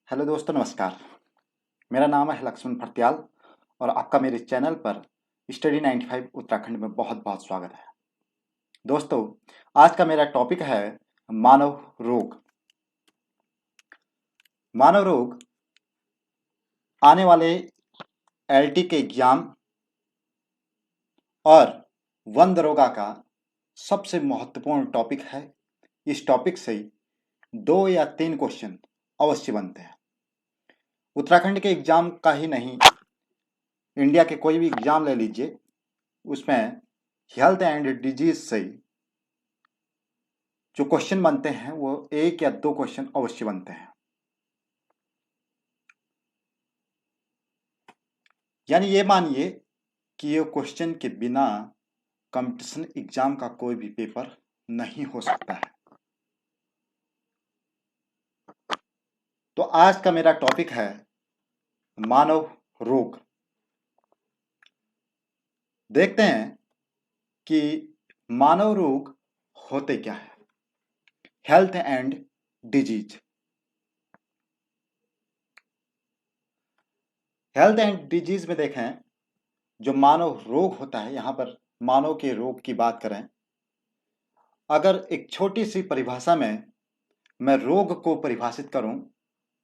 Hello दोस्तों, नमस्कार। मेरा नाम है लक्ष्मण फर्त्याल और आपका मेरे चैनल पर स्टडी 95 उत्तराखंड में बहुत बहुत स्वागत है। दोस्तों, आज का मेरा टॉपिक है मानव रोग। मानव रोग आने वाले एलटी के एग्जाम और वन दरोगा का सबसे महत्वपूर्ण टॉपिक है। इस टॉपिक से 2 या 3 क्वेश्चन अवश्य बनते हैं। उत्तराखंड के एग्जाम का ही नहीं, इंडिया के कोई भी एग्जाम ले लीजिए, उसमें हेल्थ एंड डिजीज से जो क्वेश्चन बनते हैं वो 1 या 2 क्वेश्चन अवश्य बनते हैं। यानी ये मानिए कि ये क्वेश्चन के बिना कंपटीशन एग्जाम का कोई भी पेपर नहीं हो सकता है। तो आज का मेरा टॉपिक है मानव रोग। देखते हैं कि मानव रोग होते क्या है। Health and disease. Health and disease में देखें, जो मानव रोग होता है, यहाँ पर मानव के रोग की बात करें, अगर एक छोटी सी परिभाषा में मैं रोग को परिभाषित करूं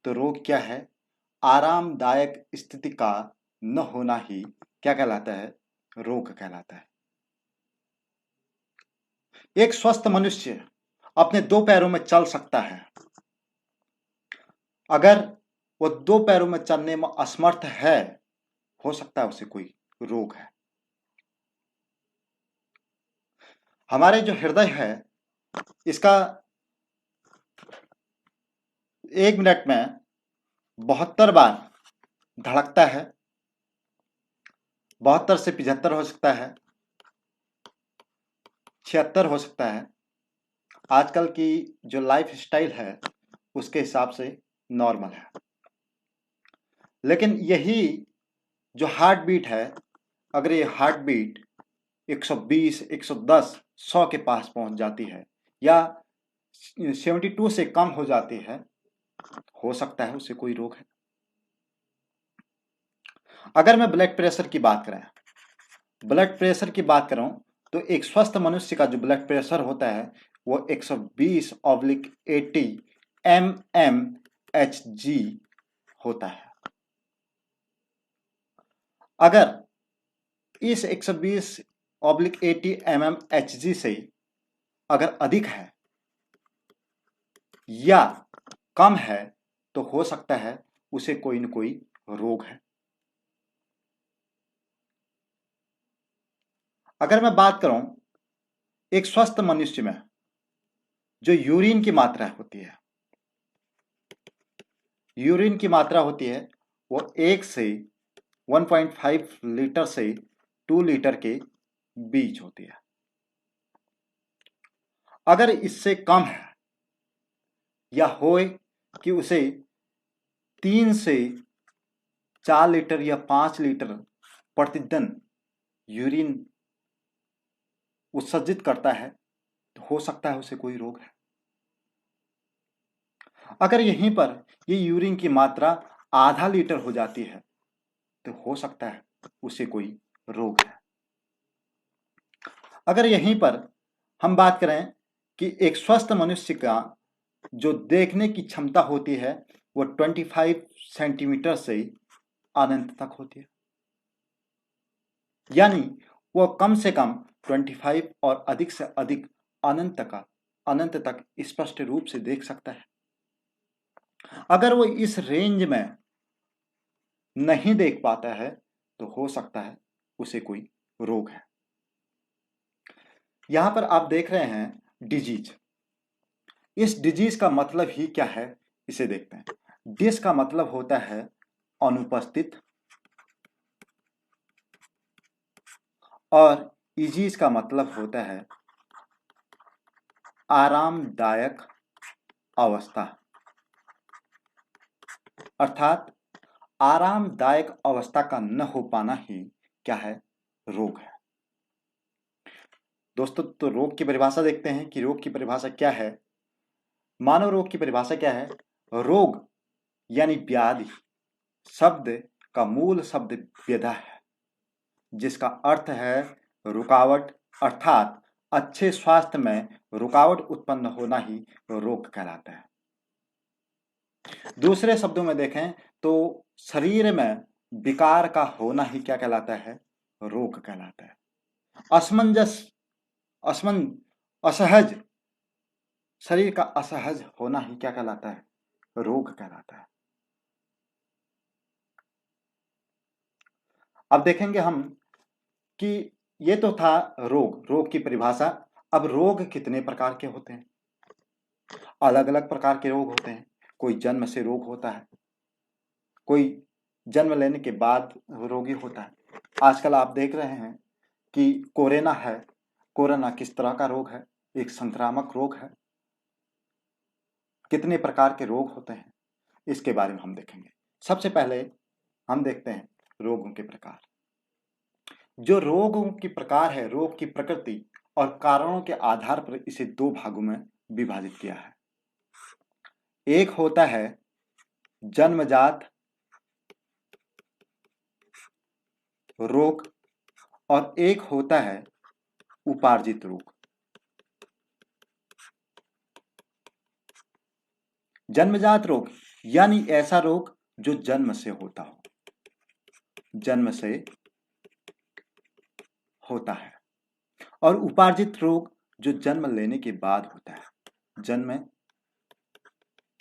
तो रोग क्या है? आरामदायक स्थिति का न होना ही क्या कहलाता है? रोग कहलाता है। एक स्वस्थ मनुष्य अपने 2 पैरों में चल सकता है। अगर वो 2 पैरों में चलने में असमर्थ है, हो सकता है उसे कोई रोग है। हमारे जो हृदय है, इसका 1 मिनट में 72 बार धड़कता है। 72 से 75 हो सकता है, 76 हो सकता है। आजकल की जो लाइफ स्टाइल है उसके हिसाब से नॉर्मल है। लेकिन यही जो हार्ट बीट है, अगर ये हार्ट बीट 120, 110, 100 के पास पहुंच जाती है या 72 से कम हो जाती है, हो सकता है उसे कोई रोग है। अगर मैं ब्लड प्रेशर की बात करूं तो एक स्वस्थ मनुष्य का जो ब्लड प्रेशर होता है वो 120/80 mmHg होता है। अगर इस 120/80 mmHg से अगर अधिक है या कम है तो हो सकता है उसे कोई न कोई रोग है। अगर मैं बात करूं एक स्वस्थ मनुष्य में जो यूरिन की मात्रा होती है, वो 1 से 1.5 लीटर से 2 लीटर के बीच होती है। अगर इससे कम है या होए कि उसे 3 से 4 लीटर या 5 लीटर प्रतिदिन यूरिन उत्सर्जित करता है तो हो सकता है उसे कोई रोग है। अगर यहीं पर ये यूरिन की मात्रा आधा लीटर हो जाती है तो हो सकता है उसे कोई रोग है। अगर यहीं पर हम बात करें कि एक स्वस्थ मनुष्य का जो देखने की क्षमता होती है वो 25 सेंटीमीटर से अनंत तक होती है। यानी वो कम से कम 25 और अधिक से अधिक अनंत तक स्पष्ट रूप से देख सकता है। अगर वो इस रेंज में नहीं देख पाता है तो हो सकता है उसे कोई रोग है। यहां पर आप देख रहे हैं डिजीज। इस डिजीज का मतलब ही क्या है, इसे देखते हैं। डिस का मतलब होता है अनुपस्थित और इजीज का मतलब होता है आरामदायक अवस्था। अर्थात आरामदायक अवस्था का न हो पाना ही क्या है? रोग है। दोस्तों, तो रोग की परिभाषा देखते हैं कि रोग की परिभाषा क्या है। मानव रोग की परिभाषा क्या है? रोग यानी व्याधि शब्द का मूल शब्द व्यधा है, जिसका अर्थ है रुकावट, अर्थात अच्छे स्वास्थ्य में रुकावट उत्पन्न होना ही रोग कहलाता है। दूसरे शब्दों में देखें तो शरीर में विकार का होना ही क्या कहलाता है? रोग कहलाता है। असमंजस, असहज, शरीर का असहज होना ही क्या कहलाता है? रोग कहलाता है। अब देखेंगे हम कि ये तो था रोग, रोग की परिभाषा। अब रोग कितने प्रकार के होते हैं? अलग अलग प्रकार के रोग होते हैं। कोई जन्म से रोग होता है, कोई जन्म लेने के बाद रोगी होता है। आजकल आप देख रहे हैं कि कोरोना है। कोरोना किस तरह का रोग है? एक संक्रामक रोग है। कितने प्रकार के रोग होते हैं, इसके बारे में हम देखेंगे। सबसे पहले हम देखते हैं रोगों के प्रकार। जो रोगों की प्रकार है, रोग की प्रकृति और कारणों के आधार पर इसे दो भागों में विभाजित किया है। एक होता है जन्मजात रोग और एक होता है उपार्जित रोग। जन्मजात रोग यानी ऐसा रोग जो जन्म से होता हो, जन्म से होता है। और उपार्जित रोग जो जन्म लेने के बाद होता है, जन्म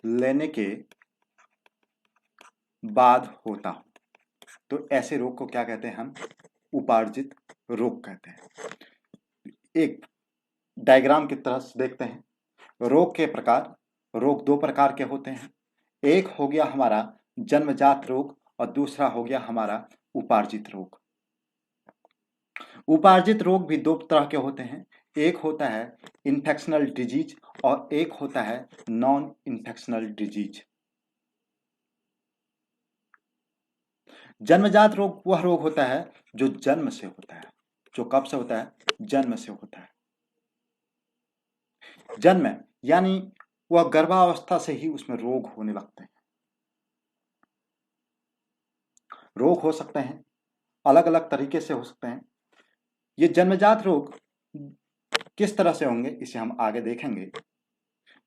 लेने के बाद होता हो, तो ऐसे रोग को क्या कहते हैं? हम उपार्जित रोग कहते हैं। एक डायग्राम की तरह से देखते हैं रोग के प्रकार। रोग दो प्रकार के होते हैं। एक हो गया हमारा जन्मजात रोग और दूसरा हो गया हमारा उपार्जित रोग। उपार्जित रोग भी दो तरह के होते हैं। एक होता है इन्फेक्शनल डिजीज और एक होता है नॉन इन्फेक्शनल डिजीज। जन्मजात रोग वह रोग होता है जो जन्म से होता है। जो कब से होता है? जन्म से होता है। जन्म यानी वह गर्भावस्था से ही उसमें रोग होने लगते हैं। रोग हो सकते हैं, अलग अलग तरीके से हो सकते हैं। ये जन्मजात रोग किस तरह से होंगे, इसे हम आगे देखेंगे।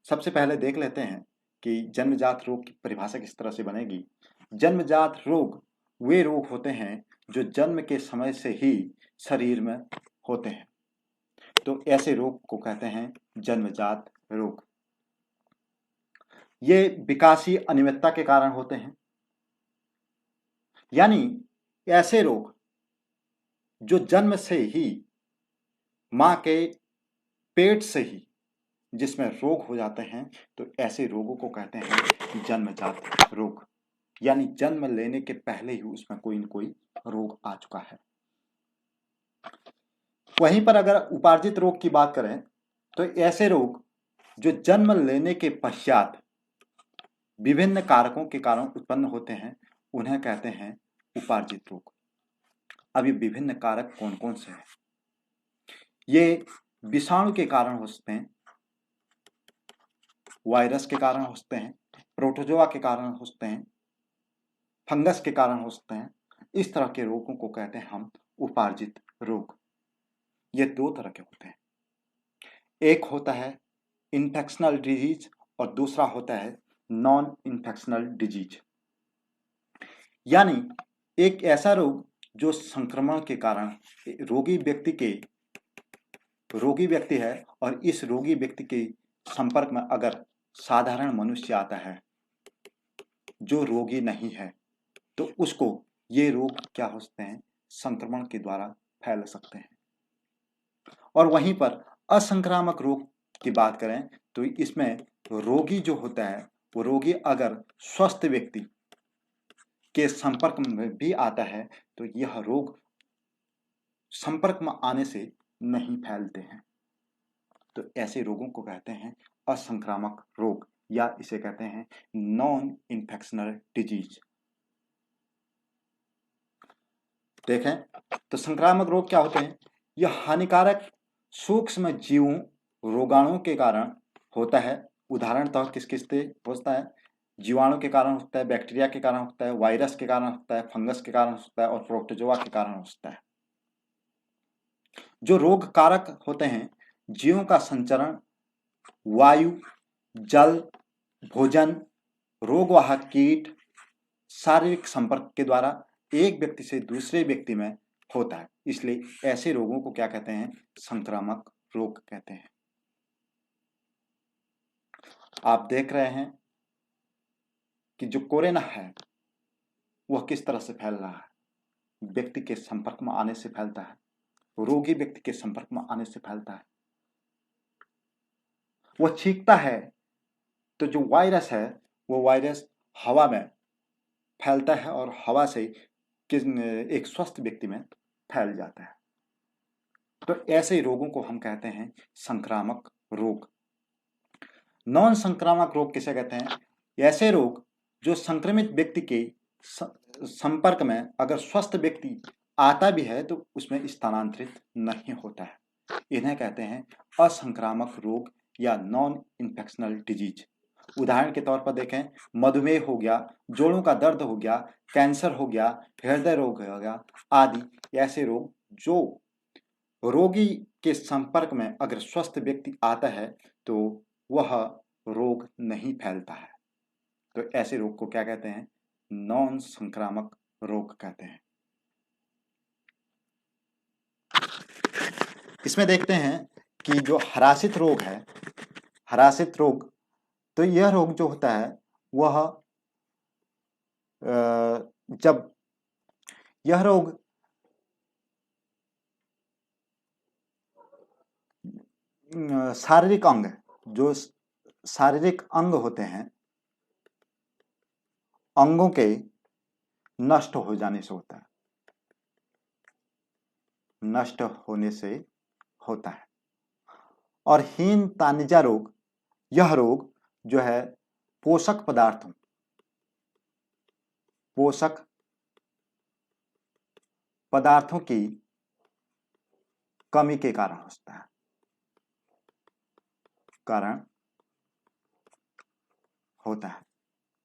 सबसे पहले देख लेते हैं कि जन्मजात रोग की परिभाषा किस तरह से बनेगी। जन्मजात रोग वे रोग होते हैं जो जन्म के समय से ही शरीर में होते हैं, तो ऐसे रोग को कहते हैं जन्मजात रोग। ये विकासीय अनियमितता के कारण होते हैं, यानी ऐसे रोग जो जन्म से ही मां के पेट से ही जिसमें रोग हो जाते हैं, तो ऐसे रोगों को कहते हैं जन्मजात रोग। यानी जन्म लेने के पहले ही उसमें कोई न कोई रोग आ चुका है। वहीं पर अगर उपार्जित रोग की बात करें तो ऐसे रोग जो जन्म लेने के पश्चात विभिन्न कारकों के कारण उत्पन्न होते हैं, उन्हें कहते हैं उपार्जित रोग। अब ये विभिन्न कारक कौन कौन से हैं? ये विषाणु के कारण हो सकते हैं, वायरस के कारण हो सकते हैं, प्रोटोजोआ के कारण हो सकते हैं, फंगस के कारण हो सकते हैं। इस तरह के रोगों को कहते हैं हम उपार्जित रोग। ये दो तरह के होते हैं। एक होता है इन्फेक्शनल डिजीज और दूसरा होता है नॉन इन्फेक्शनल डिजीज। यानी एक ऐसा रोग जो संक्रमण के कारण रोगी व्यक्ति है और इस रोगी व्यक्ति के संपर्क में अगर साधारण मनुष्य आता है जो रोगी नहीं है, तो उसको ये रोग क्या हो सकते हैं? संक्रमण के द्वारा फैल सकते हैं। और वहीं पर असंक्रामक रोग की बात करें तो इसमें रोगी जो होता है, वो रोगी अगर स्वस्थ व्यक्ति के संपर्क में भी आता है तो यह रोग संपर्क में आने से नहीं फैलते हैं। तो ऐसे रोगों को कहते हैं असंक्रामक रोग या इसे कहते हैं नॉन इन्फेक्शनल डिजीज। देखें तो संक्रामक रोग क्या होते हैं? यह हानिकारक सूक्ष्म जीवों रोगाणुओं के कारण होता है। उदाहरण तो किस किस से होता है? जीवाणु के कारण होता है, बैक्टीरिया के कारण होता है, वायरस के कारण होता है, फंगस के कारण होता है और प्रोटोजोआ के कारण होता है। जो रोग कारक होते हैं, जीवों का संचरण वायु, जल, भोजन, रोगवाहक कीट, शारीरिक संपर्क के द्वारा एक व्यक्ति से दूसरे व्यक्ति में होता है। इसलिए ऐसे रोगों को क्या कहते हैं? संक्रामक रोग कहते हैं। आप देख रहे हैं कि जो कोरोना है वह किस तरह से फैल रहा है। व्यक्ति के संपर्क में आने से फैलता है, रोगी व्यक्ति के संपर्क में आने से फैलता है। वह छींकता है तो जो वायरस है वो वायरस हवा में फैलता है और हवा से एक स्वस्थ व्यक्ति में फैल जाता है। तो ऐसे रोगों को हम कहते हैं संक्रामक रोग। नॉन संक्रामक रोग किसे कहते हैं? ऐसे रोग जो संक्रमित व्यक्ति के संपर्क में अगर स्वस्थ व्यक्ति आता भी है तो उसमें स्थानांतरित नहीं होता है। इन्हें कहते हैं असंक्रामक रोग या नॉन इन्फेक्शनल डिजीज। उदाहरण के तौर पर देखें, मधुमेह हो गया, जोड़ों का दर्द हो गया, कैंसर हो गया, हृदय रोग हो गया आदि ऐसे रोग जो रोगी के संपर्क में अगर स्वस्थ व्यक्ति आता है तो वह रोग नहीं फैलता है। तो ऐसे रोग को क्या कहते हैं? नॉन संक्रामक रोग कहते हैं। इसमें देखते हैं कि जो हरासित रोग है, हरासित रोग, तो यह रोग जो होता है वह जब यह रोग शारीरिक अंग, जो शारीरिक अंग होते हैं, अंगों के नष्ट हो जाने से होता है, नष्ट होने से होता है। और हीन तानिजा रोग, यह रोग जो है पोषक पदार्थों की कमी के कारण होता है।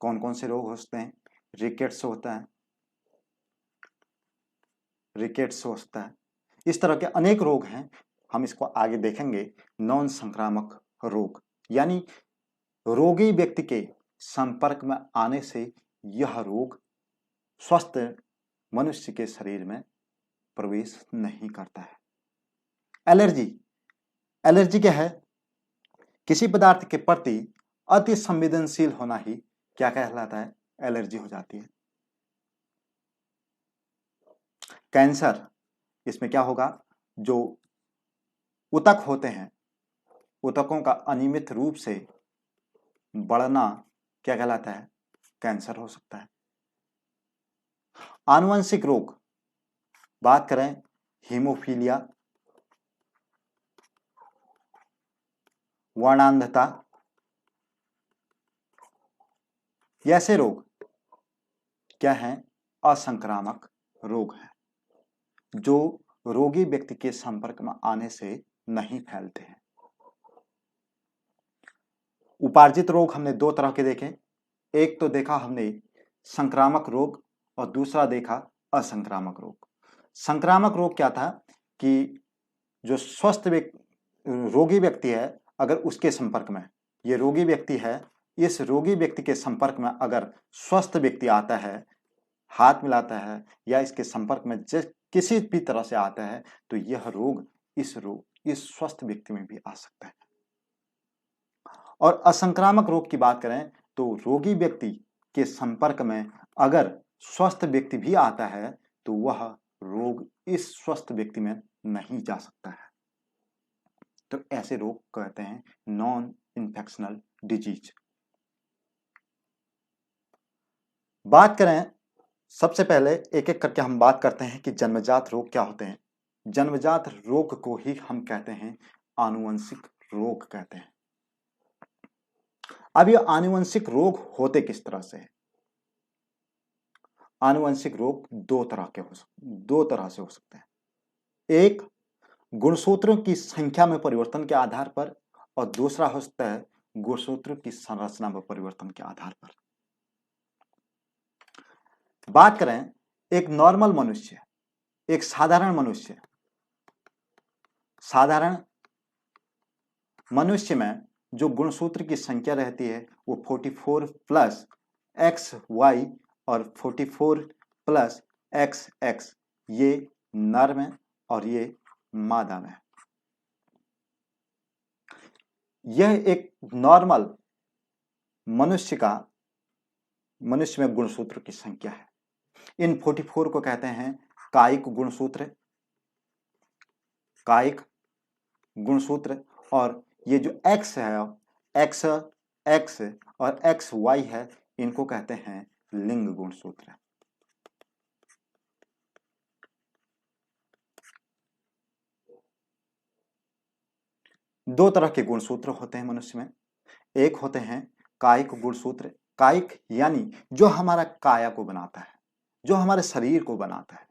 कौन कौन से रोग होते हैं? रिकेट्स होता है, इस तरह के अनेक रोग हैं, हम इसको आगे देखेंगे। नॉन संक्रामक रोग यानी रोगी व्यक्ति के संपर्क में आने से यह रोग स्वस्थ मनुष्य के शरीर में प्रवेश नहीं करता है। एलर्जी क्या है? किसी पदार्थ के प्रति अति संवेदनशील होना ही क्या कहलाता है? एलर्जी हो जाती है। कैंसर, इसमें क्या होगा? जो ऊतक होते हैं, ऊतकों का अनियमित रूप से बढ़ना क्या कहलाता है? कैंसर हो सकता है। आनुवंशिक रोग, बात करें हीमोफीलिया, वर्णांधता, ऐसे रोग क्या हैं? असंक्रामक रोग हैं जो रोगी व्यक्ति के संपर्क में आने से नहीं फैलते हैं। उपार्जित रोग हमने दो तरह के देखे, एक तो देखा हमने संक्रामक रोग और दूसरा देखा असंक्रामक रोग। संक्रामक रोग क्या था कि जो स्वस्थ रोगी व्यक्ति है, अगर उसके संपर्क में ये रोगी व्यक्ति है, इस रोगी व्यक्ति के संपर्क में अगर स्वस्थ व्यक्ति आता है, हाथ मिलाता है या इसके संपर्क में किसी भी तरह से आता है तो यह रोग इस स्वस्थ व्यक्ति में भी आ सकता है। और असंक्रामक रोग की बात करें तो रोगी व्यक्ति के संपर्क में अगर स्वस्थ व्यक्ति भी आता है तो वह रोग इस स्वस्थ व्यक्ति में नहीं जा सकता है। तो ऐसे रोग कहते हैं नॉन इन्फेक्शनल डिजीज। बात करें, सबसे पहले एक एक करके हम बात करते हैं कि जन्मजात रोग क्या होते हैं। जन्मजात रोग को ही हम कहते हैं आनुवंशिक रोग कहते हैं। अब ये आनुवंशिक रोग होते किस तरह से है? आनुवंशिक रोग दो तरह से हो सकते हैं। एक, गुणसूत्रों की संख्या में परिवर्तन के आधार पर, और दूसरा हो सकता है गुणसूत्रों की संरचना में परिवर्तन के आधार पर। बात करें एक नॉर्मल मनुष्य, एक साधारण मनुष्य, साधारण मनुष्य में जो गुणसूत्र की संख्या रहती है वो 44 प्लस एक्स वाई और 44 प्लस एक्स एक्स, ये नर में और ये मादा में। यह एक नॉर्मल मनुष्य में गुणसूत्र की संख्या है। इन 44 को कहते हैं कायिक गुणसूत्र, कायिक गुणसूत्र। और ये जो एक्स है, एक्स एक्स और एक्स वाई है, इनको कहते हैं लिंग गुणसूत्र। दो तरह के गुणसूत्र होते हैं मनुष्य में। एक होते हैं कायिक गुणसूत्र, कायिक यानी जो हमारा काया को बनाता है, जो हमारे शरीर को बनाता है।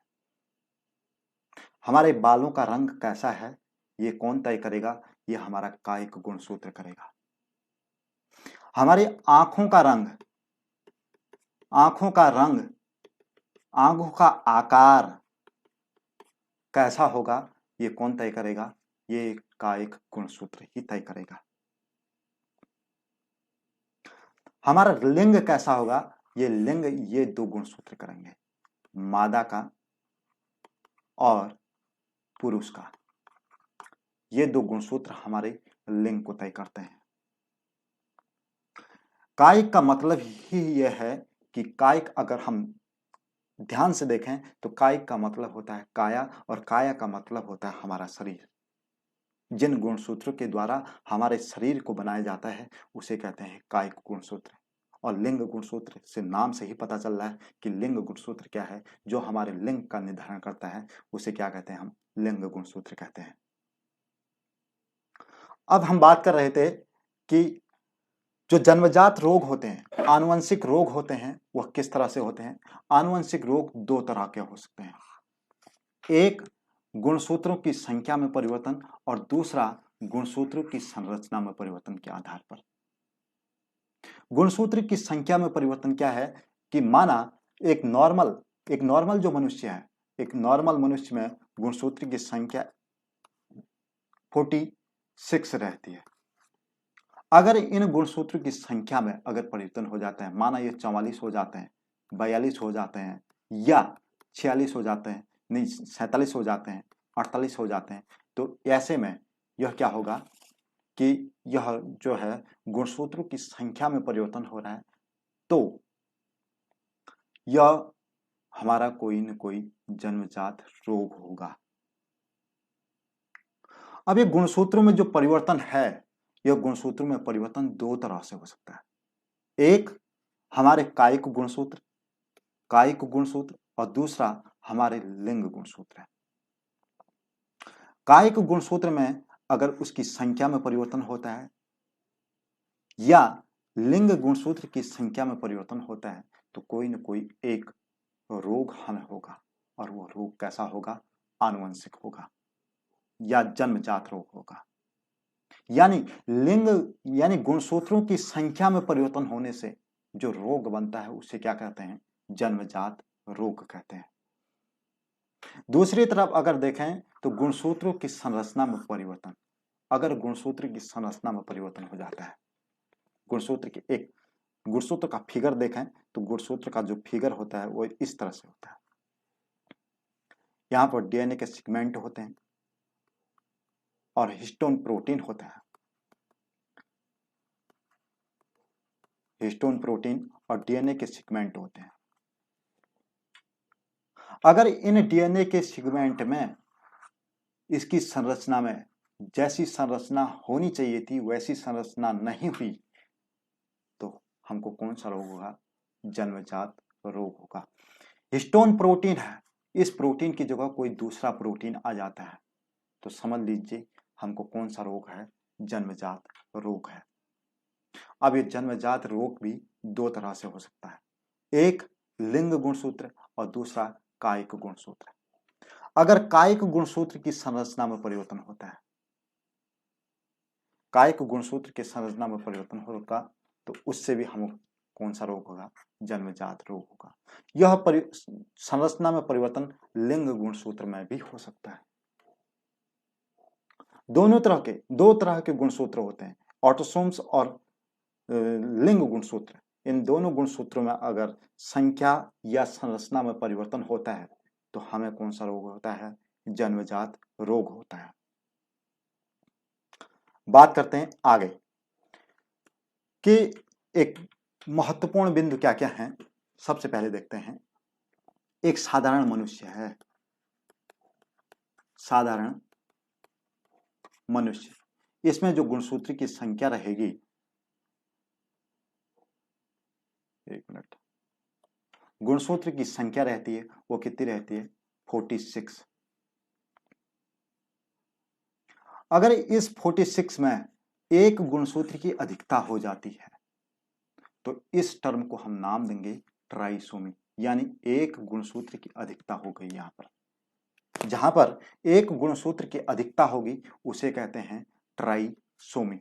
हमारे बालों का रंग कैसा है ये कौन तय करेगा? ये हमारा कायिक गुणसूत्र करेगा। हमारी आंखों का रंग, आंखों का रंग, आंखों का आकार कैसा होगा ये कौन तय करेगा? ये कायिक गुणसूत्र ही तय करेगा। हमारा लिंग कैसा होगा? ये लिंग, ये दो गुणसूत्र करेंगे, मादा का और पुरुष का। ये दो गुणसूत्र हमारे लिंग को तय करते हैं। कायिक का मतलब ही यह है कि कायिक अगर हम ध्यान से देखें तो कायिक का मतलब होता है काया, और काया का मतलब होता है हमारा शरीर। जिन गुणसूत्रों के द्वारा हमारे शरीर को बनाया जाता है उसे कहते हैं कायिक गुणसूत्र। और लिंग गुणसूत्र से नाम से ही पता चल रहा है कि लिंग गुणसूत्र क्या है। जो हमारे लिंग का निर्धारण करता है उसे क्या कहते हैं? हम लिंग गुणसूत्र कहते हैं। अब हम बात कर रहे थे कि जो जन्मजात रोग होते हैं, आनुवंशिक रोग होते हैं, वह किस तरह से होते हैं। आनुवंशिक रोग दो तरह के हो सकते हैं, एक गुणसूत्रों की संख्या में परिवर्तन और दूसरा गुणसूत्रों की संरचना में परिवर्तन के आधार पर। गुणसूत्र की संख्या में परिवर्तन क्या है कि माना एक नॉर्मल जो मनुष्य है, एक नॉर्मल मनुष्य में गुणसूत्र की संख्या 46 रहती है। अगर इन गुणसूत्र की संख्या में अगर परिवर्तन हो जाता है, माना ये 44 हो जाते हैं, 42 हो जाते हैं, या 46 हो जाते हैं, नहीं 47 हो जाते हैं, 48 हो जाते हैं, तो ऐसे में यह क्या होगा कि यह जो है गुणसूत्रों की संख्या में परिवर्तन हो रहा है, तो यह हमारा कोई न कोई जन्मजात रोग होगा। अब ये गुणसूत्रों में जो परिवर्तन है, यह गुणसूत्रों में परिवर्तन दो तरह से हो सकता है। एक हमारे कायिक गुणसूत्र और दूसरा हमारे लिंग गुणसूत्र है। कायिक गुणसूत्र में अगर उसकी संख्या में परिवर्तन होता है या लिंग गुणसूत्र की संख्या में परिवर्तन होता है तो कोई न कोई एक रोग हमें होगा, और वो रोग कैसा होगा? आनुवंशिक होगा या जन्मजात रोग होगा। यानी गुणसूत्रों की संख्या में परिवर्तन होने से जो रोग बनता है उसे क्या कहते हैं? जन्मजात रोग कहते हैं। दूसरी तरफ अगर देखें तो गुणसूत्रों की संरचना में परिवर्तन, अगर गुणसूत्र की संरचना में परिवर्तन हो जाता है, गुणसूत्र का फिगर देखें तो गुणसूत्र का जो फिगर होता है वो इस तरह से होता है। यहां पर डीएनए के सेगमेंट होते हैं और हिस्टोन प्रोटीन होता है। हिस्टोन प्रोटीन और डीएनए के सेगमेंट होते हैं। अगर इन डीएनए के सेगमेंट में इसकी संरचना में जैसी संरचना होनी चाहिए थी वैसी संरचना नहीं हुई तो हमको कौन सा रोग होगा? जन्मजात रोग होगा। हिस्टोन प्रोटीन है, इस प्रोटीन की जगह कोई दूसरा प्रोटीन आ जाता है तो समझ लीजिए हमको कौन सा रोग है? जन्मजात रोग है। अब ये जन्मजात रोग भी दो तरह से हो सकता है, एक लिंग गुणसूत्र और दूसरा कायिक गुणसूत्र। अगर कायिक गुणसूत्र की संरचना में परिवर्तन होता है, कायिक गुणसूत्र की संरचना में परिवर्तन होगा तो उससे भी हमको कौन सा रोग होगा? जन्मजात रोग होगा। यह संरचना में परिवर्तन लिंग गुणसूत्र में भी हो सकता है। दो तरह के गुणसूत्र होते हैं, ऑटोसोम्स और लिंग गुणसूत्र। इन दोनों गुणसूत्रों में अगर संख्या या संरचना में परिवर्तन होता है तो हमें कौन सा रोग होता है? जन्मजात रोग होता है। बात करते हैं आगे कि एक महत्वपूर्ण बिंदु क्या क्या है। सबसे पहले देखते हैं, एक साधारण मनुष्य है, साधारण मनुष्य, इसमें जो गुणसूत्र की संख्या रहेगी, एक मिनट, गुणसूत्र की संख्या रहती है वो कितनी रहती है? 46। अगर इस 46 में एक गुणसूत्र की अधिकता हो जाती है तो इस टर्म को हम नाम देंगे ट्राइसोमी, यानी एक गुणसूत्र की अधिकता हो गई। यहां पर जहां पर एक गुणसूत्र की अधिकता होगी उसे कहते हैं ट्राइसोमी।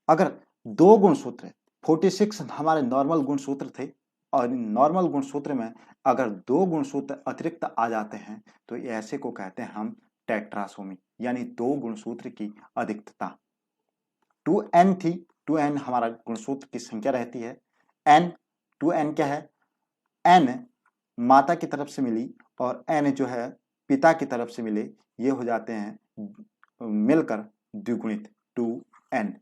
अगर दो गुणसूत्र, 46 हमारे नॉर्मल गुणसूत्र थे और नॉर्मल गुणसूत्र में अगर दो गुणसूत्र अतिरिक्त आ जाते हैं तो ऐसे को कहते हैं हम टेट्रासोमी, यानी दो गुणसूत्र की अधिकता। 2n थी, 2n हमारा गुणसूत्र की संख्या रहती है। n 2n क्या है? n माता की तरफ से मिली और n जो है पिता की तरफ से मिले, ये हो जाते हैं मिलकर द्विगुणित 2n,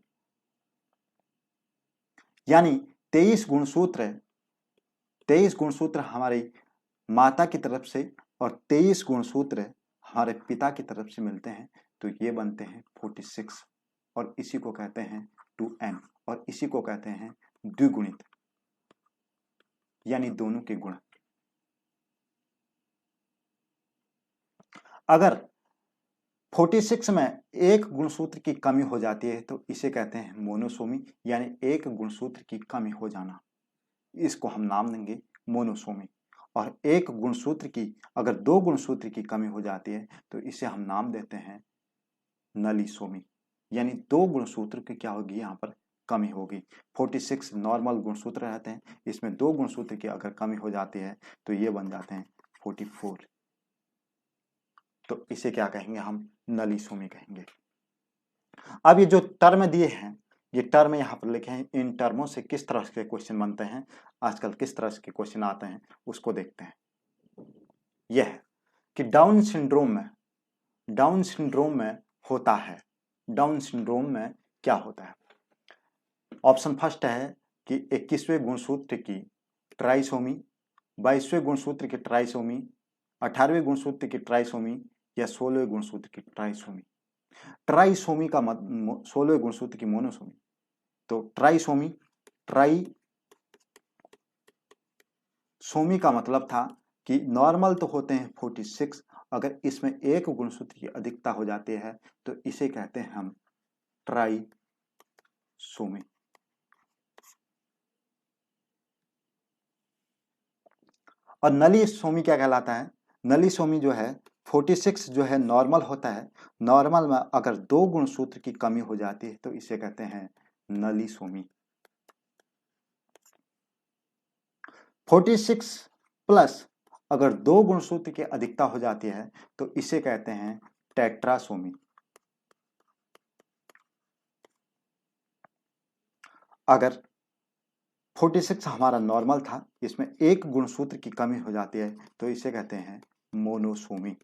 यानी 23 गुणसूत्र हमारी माता की तरफ से और 23 गुणसूत्र हमारे पिता की तरफ से मिलते हैं तो ये बनते हैं 46, और इसी को कहते हैं 2n, और इसी को कहते हैं द्विगुणित, यानी दोनों के गुण। अगर 46 में एक गुणसूत्र की कमी हो जाती है तो इसे कहते हैं मोनोसोमी, यानी एक गुणसूत्र की कमी हो जाना, इसको हम नाम देंगे मोनोसोमी। और एक गुणसूत्र की अगर दो गुणसूत्र की कमी हो जाती है तो इसे हम नाम देते हैं नलीसोमी, यानी दो गुणसूत्र की क्या होगी? यहाँ पर कमी होगी। 46 नॉर्मल गुणसूत्र रहते हैं, इसमें दो गुणसूत्र की अगर कमी हो जाती है तो ये बन जाते हैं 44, तो इसे क्या कहेंगे? हम नलीसोमी कहेंगे। अब ये जो टर्म दिए हैं, ये टर्म यहाँ पर लिखे हैं, इन टर्मों से किस तरह के क्वेश्चन बनते हैं, आजकल किस तरह के क्वेश्चन आते हैं उसको देखते हैं। यह है कि डाउन सिंड्रोम में होता है, डाउन सिंड्रोम में क्या होता है? ऑप्शन फर्स्ट है कि 21वें गुणसूत्र की ट्राइसोमी, 22वें गुणसूत्र की ट्राइसोमी, 18वें गुणसूत्र की ट्राइसोमी या 16वें गुणसूत्र की ट्राइसोमी। ट्राइसोमी का 16वें गुणसूत्र की मोनोसोमी। तो ट्राइसोमी का मतलब था कि नॉर्मल तो होते हैं 46, अगर इसमें एक गुणसूत्र की अधिकता हो जाती है तो इसे कहते हैं हम ट्राइसोमी। और नलीसोमी क्या कहलाता है? नलीसोमी जो है 46 जो है नॉर्मल होता है, नॉर्मल में अगर दो गुणसूत्र की कमी हो जाती है तो इसे कहते हैं नलीसोमी। 46 प्लस अगर दो गुणसूत्र की अधिकता हो जाती है तो इसे कहते हैं टेट्रासोमी। अगर 46 हमारा नॉर्मल था, इसमें एक गुणसूत्र की कमी हो जाती है तो इसे कहते हैं मोनोसोमी।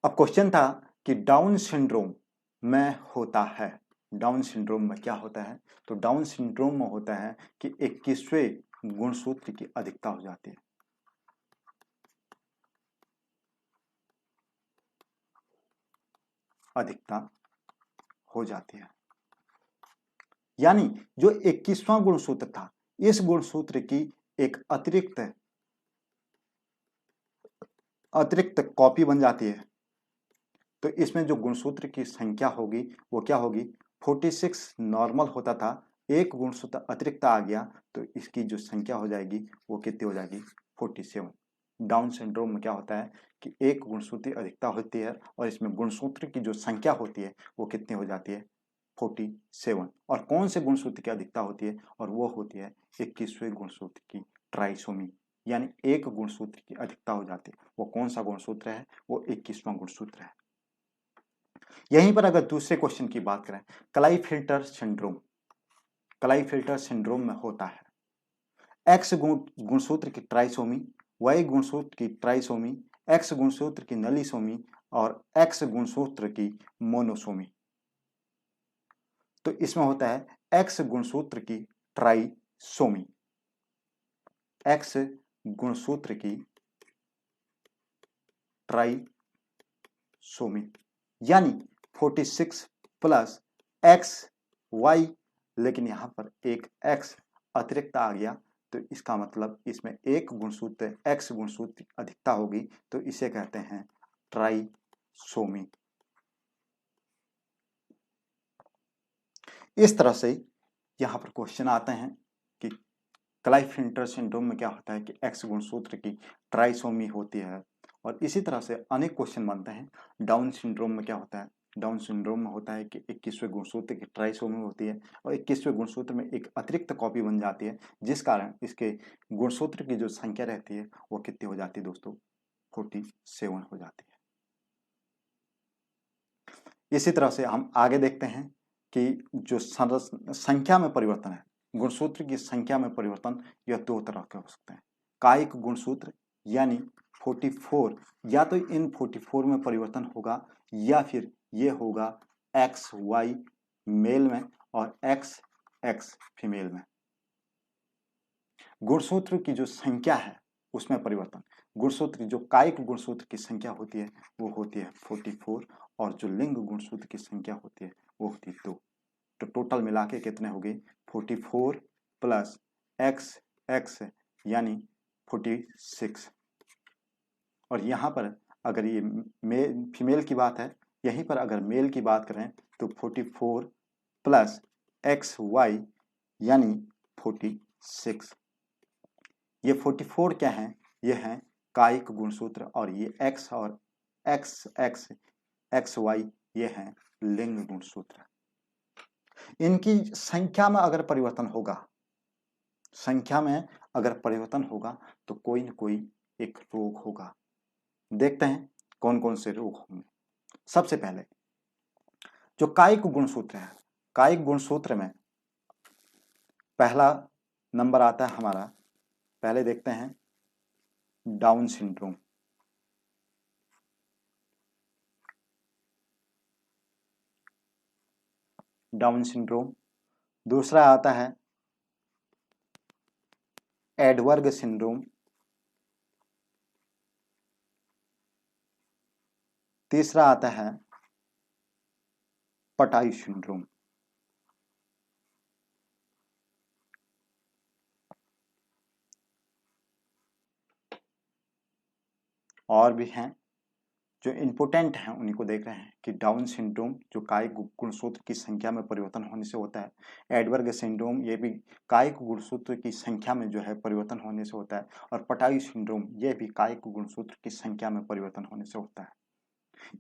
अब क्वेश्चन था कि डाउन सिंड्रोम में होता है, डाउन सिंड्रोम में क्या होता है? तो डाउन सिंड्रोम में होता है कि 21वें गुणसूत्र की अधिकता हो जाती है। अधिकता हो जाती है, यानी जो 21वां गुणसूत्र था, इस गुणसूत्र की एक अतिरिक्त कॉपी बन जाती है। तो इसमें जो गुणसूत्र की संख्या होगी वो क्या होगी? 46 नॉर्मल होता था, एक गुणसूत्र अतिरिक्त आ गया तो इसकी जो संख्या हो जाएगी वो कितनी हो जाएगी? 47। डाउन सिंड्रोम में क्या होता है कि एक गुणसूत्र अधिकता होती है और इसमें गुणसूत्र की जो संख्या होती है वो कितनी हो जाती है? 47। और कौन से गुणसूत्र की अधिकता होती है? और वो होती है 21वें गुणसूत्र की ट्राइसोमी, यानी एक गुणसूत्र की अधिकता हो जाती है। वो कौन सा गुणसूत्र है? वो 21वां गुणसूत्र है। यहीं पर अगर दूसरे क्वेश्चन की बात करें, क्लाइफिल्टर सिंड्रोम, क्लाइफिल्टर सिंड्रोम में होता है एक्स गुणसूत्र की ट्राइसोमी, वाई गुणसूत्र की ट्राइसोमी, एक्स गुणसूत्र की नलीसोमी और एक्स गुणसूत्र की मोनोसोमी। तो इसमें होता है एक्स गुणसूत्र की ट्राइसोमी, एक्स गुणसूत्र की ट्राइसोमी, यानी 46 प्लस एक्स वाई, लेकिन यहां पर एक एक्स अतिरिक्त आ गया, तो इसका मतलब इसमें एक गुणसूत्र एक्स गुणसूत्र की अधिकता होगी, तो इसे कहते हैं ट्राइसोमी। इस तरह से यहां पर क्वेश्चन आते हैं कि क्लाइफिल्टर सिंड्रोम में क्या होता है कि एक्स गुणसूत्र की ट्राइसोमी होती है। और इसी तरह से अनेक क्वेश्चन बनते हैं। डाउन सिंड्रोम में क्या होता है? डाउन सिंड्रोम में होता है कि 21वें गुणसूत्र की ट्राइसोमी होती है और 21वें गुणसूत्र में एक अतिरिक्त कॉपी बन जाती है, जिस कारण इसके गुणसूत्र की जो संख्या रहती है वो कितनी हो जाती है दोस्तों? 47 हो जाती है। इसी तरह से हम आगे देखते हैं कि जो संख्या में परिवर्तन है, गुणसूत्र की संख्या में परिवर्तन, यह दो तरह के हो सकते हैं। कायिक गुणसूत्र यानी 44, या तो इन 44 में परिवर्तन होगा या फिर ये होगा एक्स वाई मेल में और एक्स एक्स फीमेल में। गुणसूत्र की जो संख्या है उसमें परिवर्तन, गुणसूत्र जो कायिक गुणसूत्र की संख्या होती है वो होती है 44, और जो लिंग गुणसूत्र की संख्या होती है वो होती है 2। तो टोटल मिला के कितने हो गए? 44 प्लस एक्स एक्स यानी 46। और यहाँ पर अगर ये फीमेल की बात है, यहीं पर अगर मेल की बात करें तो 44 प्लस एक्स वाई यानी 46। ये 44 क्या है? ये हैं कायिक गुणसूत्र, और ये एक्स और एक्स एक्स एक्स वाई ये हैं लिंग गुणसूत्र। इनकी संख्या में अगर परिवर्तन होगा, संख्या में अगर परिवर्तन होगा तो कोई न कोई एक रोग होगा। देखते हैं कौन कौन से रोग होंगे। सबसे पहले जो कायिक गुणसूत्र है, कायिक गुणसूत्र में पहला नंबर आता है हमारा, पहले देखते हैं डाउन सिंड्रोम। Down syndrome. दूसरा आता है एडवर्ग सिंड्रोम। तीसरा आता है पटाई सिंड्रोम। और भी हैं जो इंपोर्टेंट हैं, उन्हीं को देख रहे हैं कि डाउन सिंड्रोम जो कायिक गुणसूत्र की संख्या में परिवर्तन होने से होता है। एडवर्ग सिंड्रोम ये भी कायिक गुणसूत्र की संख्या में जो है परिवर्तन होने से होता है। और पटाई सिंड्रोम ये भी कायिक गुणसूत्र की संख्या में परिवर्तन होने से होता है।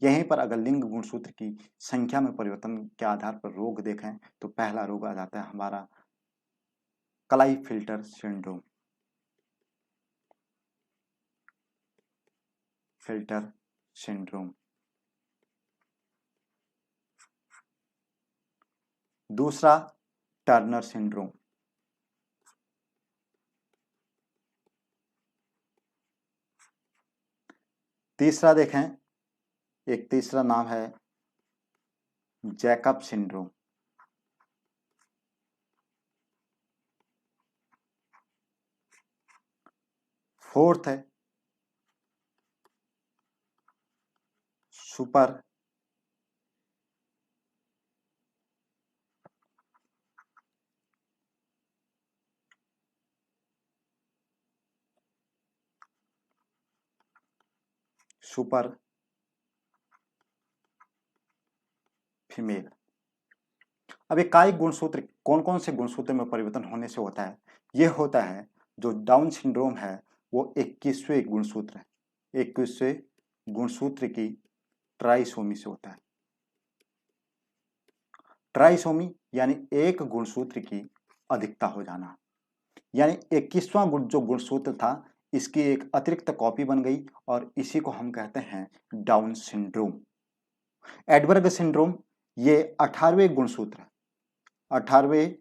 यहीं पर अगर लिंग गुणसूत्र की संख्या में परिवर्तन के आधार पर रोग देखें तो पहला रोग आ जाता है हमारा क्लाइफिल्टर सिंड्रोम। Filter syndrome. दूसरा टर्नर सिंड्रोम। तीसरा देखें, एक तीसरा नाम है जैकब सिंड्रोम। फोर्थ है सुपर सुपर फीमेल। अब एक कायिक गुणसूत्र कौन कौन से गुणसूत्र में परिवर्तन होने से होता है? यह होता है जो डाउन सिंड्रोम है वो 21वें गुणसूत्र है, 21वें गुणसूत्र की ट्राइसोमी से होता है। ट्राइसोमी यानी एक गुणसूत्र की अधिकता हो जाना, यानी 21वां गुण जो गुणसूत्र था इसकी एक अतिरिक्त कॉपी बन गई और इसी को हम कहते हैं डाउन सिंड्रोम। एडवर्ग सिंड्रोम ये 18वें गुणसूत्र 18वें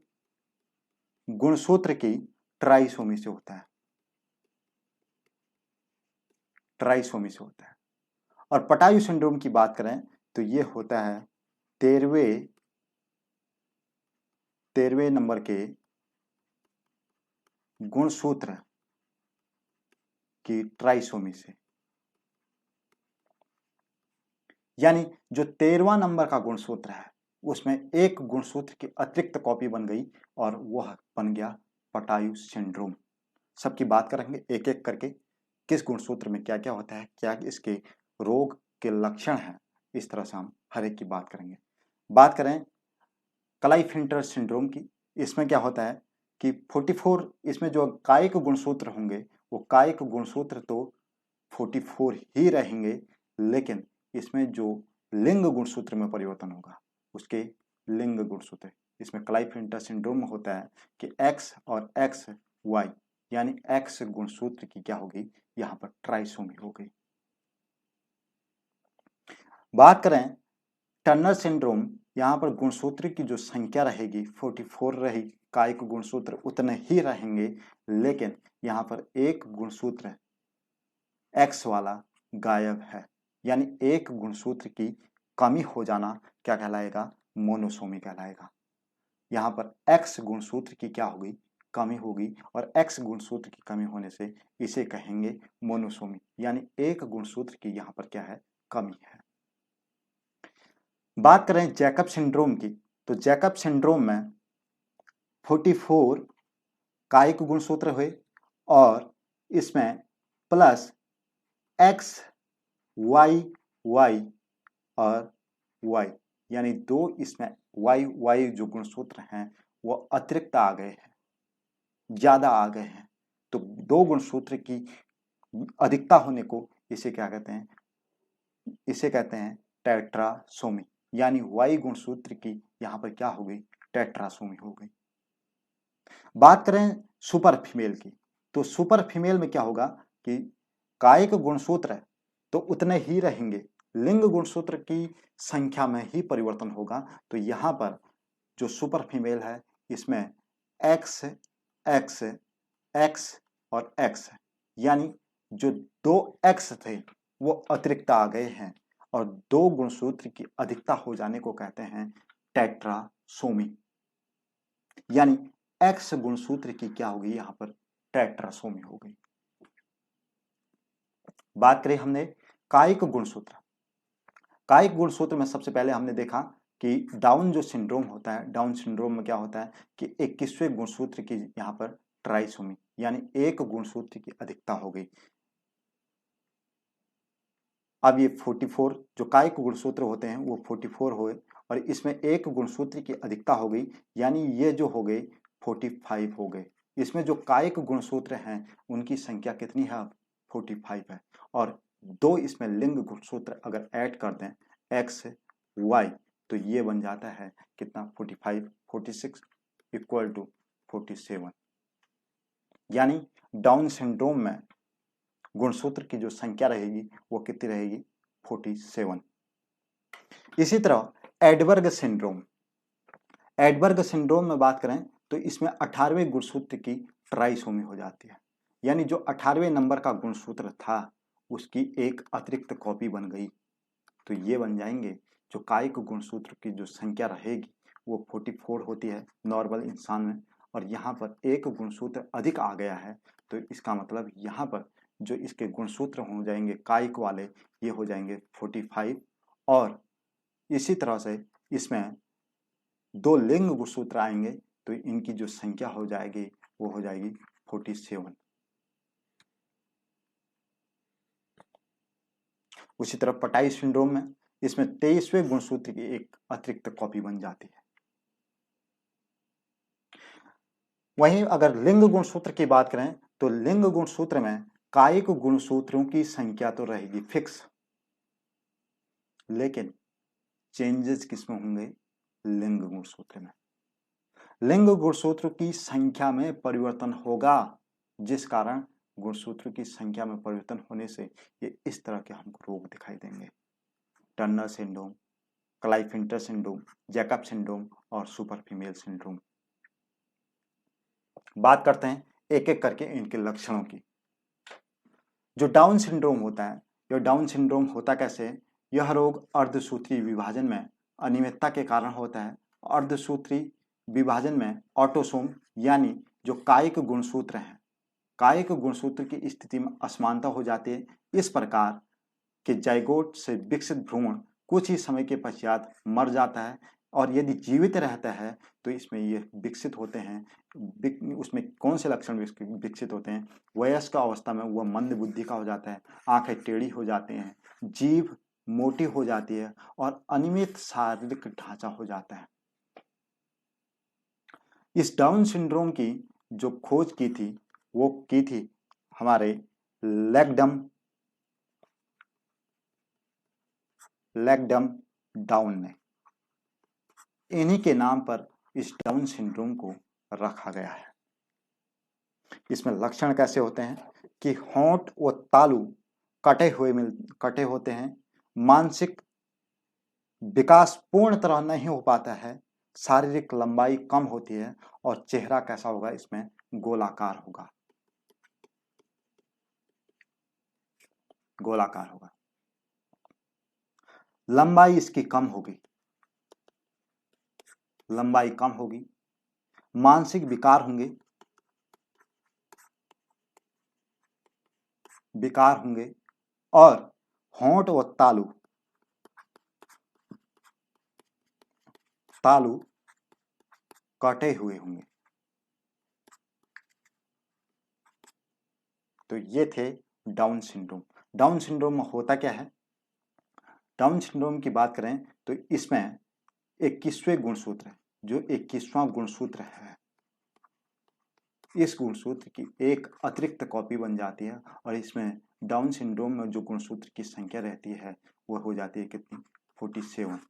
गुणसूत्र की ट्राइसोमी से होता है, ट्राइसोमी से होता है। और पटायु सिंड्रोम की बात करें तो ये होता है 13वें नंबर के गुणसूत्र की ट्राइसोमी से, यानी जो 13वां नंबर का गुणसूत्र है उसमें एक गुणसूत्र की अतिरिक्त कॉपी बन गई और वह बन गया पटायु सिंड्रोम। सबकी बात करेंगे एक एक करके, किस गुणसूत्र में क्या क्या होता है, क्या इसके रोग के लक्षण हैं, इस तरह से हम हर एक की बात करेंगे। बात करें क्लाइफिंटर सिंड्रोम की, इसमें क्या होता है कि 44 इसमें जो कायिक गुणसूत्र होंगे वो कायिक गुणसूत्र तो 44 ही रहेंगे, लेकिन इसमें जो लिंग गुणसूत्र में परिवर्तन होगा उसके लिंग गुणसूत्र, इसमें क्लाइफिंटर सिंड्रोम में होता है कि एक्स और एक्स वाई यानी एक्स गुणसूत्र की क्या होगी, यहां पर ट्राइसोमी हो गई। बात करें टर्नर सिंड्रोम, यहां पर गुणसूत्र की जो संख्या रहेगी 44 रहेगी, कायिक गुणसूत्र उतने ही रहेंगे, लेकिन यहां पर एक गुणसूत्र एक्स वाला गायब है, यानी एक गुणसूत्र की कमी हो जाना क्या कहलाएगा, मोनोसोमी कहलाएगा। यहाँ पर एक्स गुणसूत्र की क्या होगी, कमी होगी, और एक्स गुणसूत्र की कमी होने से इसे कहेंगे मोनोसोमी, यानी एक गुणसूत्र की यहाँ पर क्या है, कमी है। बात करें जैकब सिंड्रोम की, तो जैकब सिंड्रोम में 44 कायिक गुणसूत्र हुए और इसमें प्लस एक्स वाई वाई और वाई, यानी दो इसमें वाई वाई जो गुणसूत्र हैं वो अतिरिक्त आ गए हैं, ज्यादा आ गए हैं। तो दो गुणसूत्र की अधिकता होने को इसे क्या कहते हैं, इसे कहते हैं टेट्रासोमी, यानी वाई गुणसूत्र की यहां पर क्या हो गई, टेट्रासोमी हो गई। बात करें सुपर फीमेल की, तो सुपर फीमेल में क्या होगा कि कायिक गुणसूत्र तो उतने ही रहेंगे, लिंग गुणसूत्र की संख्या में ही परिवर्तन होगा। तो यहां पर जो सुपर फीमेल है इसमें एक्स एक्स एक्स और एक्स, यानी जो दो एक्स थे वो अतिरिक्त आ गए हैं और दो गुणसूत्र की अधिकता हो जाने को कहते हैं टेट्रासोमी, यानी एक्स गुणसूत्र की क्या होगी, यहां पर टेट्रासोमी हो गई। बात करें हमने कायिक गुणसूत्र, कायिक गुणसूत्र में सबसे पहले हमने देखा कि डाउन जो सिंड्रोम होता है, डाउन सिंड्रोम में क्या होता है कि 21वें गुणसूत्र की यहाँ पर ट्राइसोमी, यानी एक गुणसूत्र की अधिकता हो गई। अब ये 44 जो कायिक गुणसूत्र होते हैं वो 44 हुए और इसमें एक गुणसूत्र की अधिकता हो गई, यानी ये जो हो गए 45 हो गए। इसमें जो कायिक गुणसूत्र हैं उनकी संख्या कितनी है, अब 45 है, और दो इसमें लिंग गुणसूत्र अगर ऐड कर दें एक्स वाई तो ये बन जाता है कितना, 45 46 इक्वल टू 47, यानी डाउन सिंड्रोम में गुणसूत्र की जो संख्या रहेगी वो कितनी रहेगी, 47। इसी तरह एडवर्ग सिंड्रोम, एडवर्ग सिंड्रोम में बात करें तो इसमें 18वें गुणसूत्र की ट्राइसोमी हो जाती है, यानी जो 18वें नंबर का गुणसूत्र था उसकी एक अतिरिक्त कॉपी बन गई। तो ये बन जाएंगे जो कायिक गुणसूत्र की जो संख्या रहेगी वो 44 होती है नॉर्मल इंसान में, और यहाँ पर एक गुणसूत्र अधिक आ गया है, तो इसका मतलब यहाँ पर जो इसके गुणसूत्र हो जाएंगे कायिक वाले ये हो जाएंगे 45, और इसी तरह से इसमें दो लिंग गुणसूत्र आएंगे तो इनकी जो संख्या हो जाएगी वो हो जाएगी 47। उसी तरह पटाई सिंड्रोम में इसमें 23वें गुणसूत्र की एक अतिरिक्त कॉपी बन जाती है। वहीं अगर लिंग गुणसूत्र की बात करें तो लिंग गुणसूत्र में कायिक गुणसूत्रों की संख्या तो रहेगी फिक्स, लेकिन चेंजेस किसमें होंगे, लिंग गुणसूत्र में। लिंग गुणसूत्र की संख्या में परिवर्तन होगा, जिस कारण गुणसूत्र की संख्या में परिवर्तन होने से ये इस तरह के हमको रोग दिखाई देंगे। Turner syndrome, Klinefelter syndrome, Jacob syndrome और सुपर फीमेल सिंड्रोम। बात करते हैं एक एक करके इनके लक्षणों की। जो डाउन सिंड्रोम होता है, यह डाउन सिंड्रोम होता कैसे? यह रोग अर्धसूत्री विभाजन में अनियमितता के कारण होता है। अर्धसूत्री विभाजन में ऑटोसोम यानी जो कायिक गुणसूत्र हैं, कायिक गुणसूत्र की स्थिति में असमानता हो जाती है। इस प्रकार के जाइगोट से विकसित भ्रूण कुछ ही समय के पश्चात मर जाता है, और यदि जीवित रहता है तो इसमें ये विकसित होते हैं। उसमें कौन से लक्षण विकसित होते हैं? वयस्क अवस्था में वह मंद बुद्धि का हो जाता है, आंखें टेढ़ी हो जाती हैं, जीभ मोटी हो जाती है और अनियमित शारीरिक ढांचा हो जाता है। इस डाउन सिंड्रोम की जो खोज की थी वो की थी हमारे लैगडम डाउन ने। इन्हीं के नाम पर इस डाउन सिंड्रोम को रखा गया है। इसमें लक्षण कैसे होते हैं कि होंठ व तालू कटे होते हैं, मानसिक विकास पूर्ण तरह नहीं हो पाता है, शारीरिक लंबाई कम होती है और चेहरा कैसा होगा? इसमें गोलाकार होगा, गोलाकार होगा। लंबाई इसकी कम होगी, लंबाई कम होगी। मानसिक विकार होंगे, और होंठ व तालू कटे हुए होंगे। तो ये थे डाउन सिंड्रोम। डाउन सिंड्रोम में होता क्या है? डाउन सिंड्रोम की बात करें तो इसमें 21वें गुणसूत्र है, जो 21वां गुणसूत्र है, इस गुणसूत्र की एक अतिरिक्त कॉपी बन जाती है, और इसमें डाउन सिंड्रोम में जो गुणसूत्र की संख्या रहती है वह हो जाती है कितनी? 47।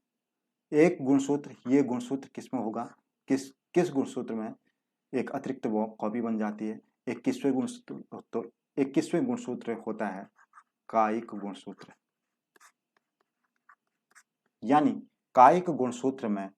एक गुणसूत्र, ये गुणसूत्र किसमें होगा? किस किस गुणसूत्र में एक अतिरिक्त वो कॉपी बन जाती है? 21वें गुणसूत्र। तो 21वें गुणसूत्र होता है कायिक गुणसूत्र। यानी कायिक गुणसूत्र में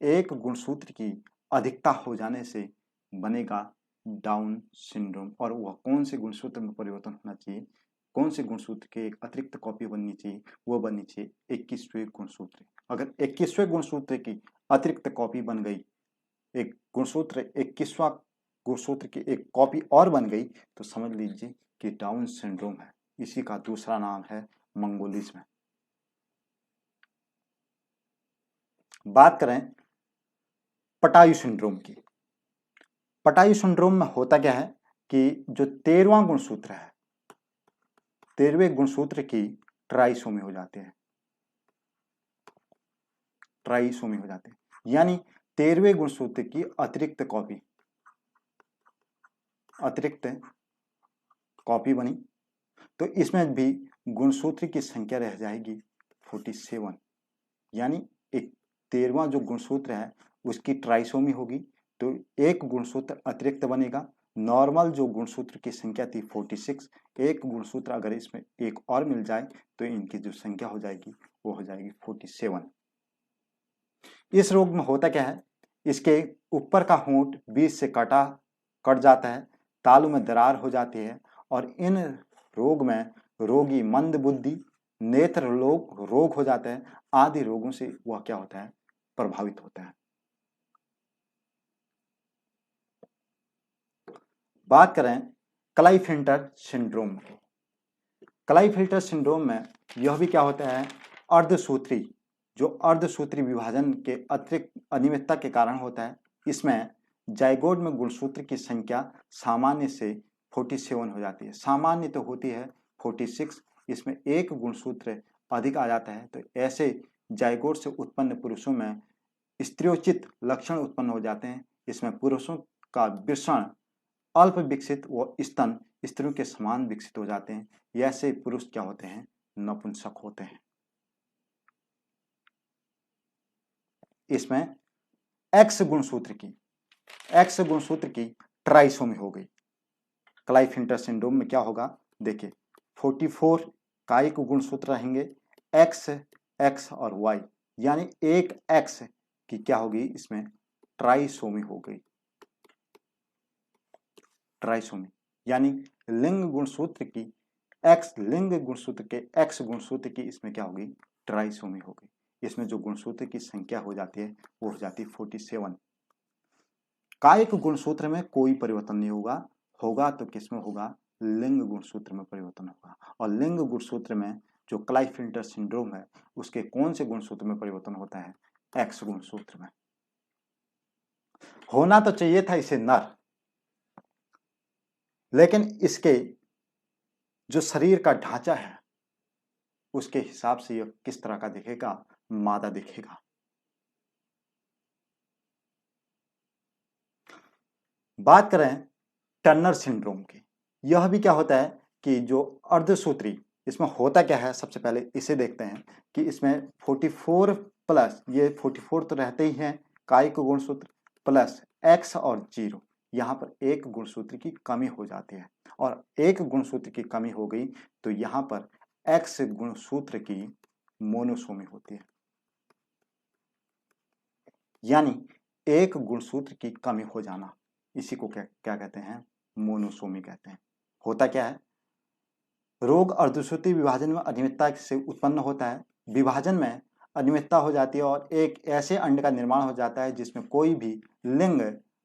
एक गुणसूत्र की अधिकता हो जाने से बनेगा डाउन सिंड्रोम। और वह कौन से गुणसूत्र में परिवर्तन होना चाहिए? कौन से गुणसूत्र की एक अतिरिक्त कॉपी बननी चाहिए? वो बननी चाहिए 21वें गुणसूत्र। अगर 21वें गुणसूत्र की अतिरिक्त कॉपी बन गई, एक गुणसूत्र 21वां गुणसूत्र की एक कॉपी और बन गई, तो समझ लीजिए कि डाउन सिंड्रोम है। इसी का दूसरा नाम है मंगोलिज्म। बात करें पटायु सिंड्रोम की। पटायु सिंड्रोम में होता क्या है कि जो 13वां गुणसूत्र है, 13वें गुणसूत्र की ट्राइसोमी हो जाते हैं, ट्राइसोमी हो जाते हैं। यानी 13वें गुणसूत्र की अतिरिक्त कॉपी बनी, तो इसमें भी गुणसूत्र की संख्या रह जाएगी 47। यानी एक 13वां जो गुणसूत्र है उसकी ट्राइसोमी होगी, तो एक गुणसूत्र अतिरिक्त बनेगा। नॉर्मल जो गुणसूत्र की संख्या थी 46, एक गुणसूत्र अगर इसमें एक और मिल जाए तो इनकी जो संख्या हो जाएगी वो हो जाएगी 47। इस रोग में होता क्या है? इसके ऊपर का होंठ बीच से कट जाता है, तालू में दरार हो जाती है, और इन रोग में रोगी मंद बुद्धि, नेत्र रोग हो जाता है, आदि रोगों से वह क्या होता है? प्रभावित होता है। बात करें क्लाइफिल्टर सिंड्रोम की। क्लाइफिल्टर सिंड्रोम में यह भी क्या होता है? अर्धसूत्री विभाजन के अतिरिक्त अनियमितता के कारण होता है। इसमें जाइगोट में गुणसूत्र की संख्या सामान्य से 47 हो जाती है। सामान्य तो होती है 46, इसमें एक गुणसूत्र अधिक आ जाता है, तो ऐसे जाइगोट से उत्पन्न पुरुषों में स्त्रियोचित लक्षण उत्पन्न हो जाते हैं। इसमें पुरुषों का वृषण अल्प विकसित व स्तन स्त्रियों के समान विकसित हो जाते हैं। ऐसे पुरुष क्या होते हैं? नपुंसक होते हैं। इसमें एक्स गुणसूत्र की ट्राइसोमी हो गई। क्लाइफिंटर सिंड्रोम में क्या होगा, देखिए 44 कायिक गुणसूत्र रहेंगे, एक्स एक्स और वाई, यानी एक एक्स की क्या होगी, इसमें ट्राइसोमी हो गई। ट्राइसोमी यानी लिंग गुणसूत्र की एक्स गुणसूत्र की इसमें क्या होगी, ट्राइसोमी हो गई। इसमें जो गुणसूत्र की संख्या हो जाती है वो हो जाती है 47। कायिक गुणसूत्र में कोई परिवर्तन नहीं होगा तो किसमें होगा, लिंग गुणसूत्र में परिवर्तन होगा। और लिंग गुणसूत्र में जो क्लाइफिल्टर सिंड्रोम है उसके कौन से गुणसूत्र में परिवर्तन होता है, एक्स गुणसूत्र में। होना तो चाहिए था इसे नर, लेकिन इसके जो शरीर का ढांचा है उसके हिसाब से यह किस तरह का दिखेगा, मादा दिखेगा। बात करें टर्नर सिंड्रोम की, यह भी क्या होता है कि जो अर्धसूत्री, इसमें होता क्या है, सबसे पहले इसे देखते हैं कि इसमें 44 प्लस, ये 44 तो रहते ही हैं कायिक गुणसूत्र, प्लस एक्स और 0, यहाँ पर एक गुणसूत्र की कमी हो जाती है। और एक गुणसूत्र की कमी हो गई तो यहाँ पर एक्स गुणसूत्र की मोनोसोमी होती है, यानी एक गुणसूत्र की कमी हो जाना, इसी को क्या कहते हैं, मोनोसोमी कहते हैं। होता क्या है, रोग अर्धसूत्री विभाजन में अनियमितता से उत्पन्न होता है। विभाजन में अनियमितता हो जाती है और एक ऐसे अंड का निर्माण हो जाता है जिसमें कोई भी लिंग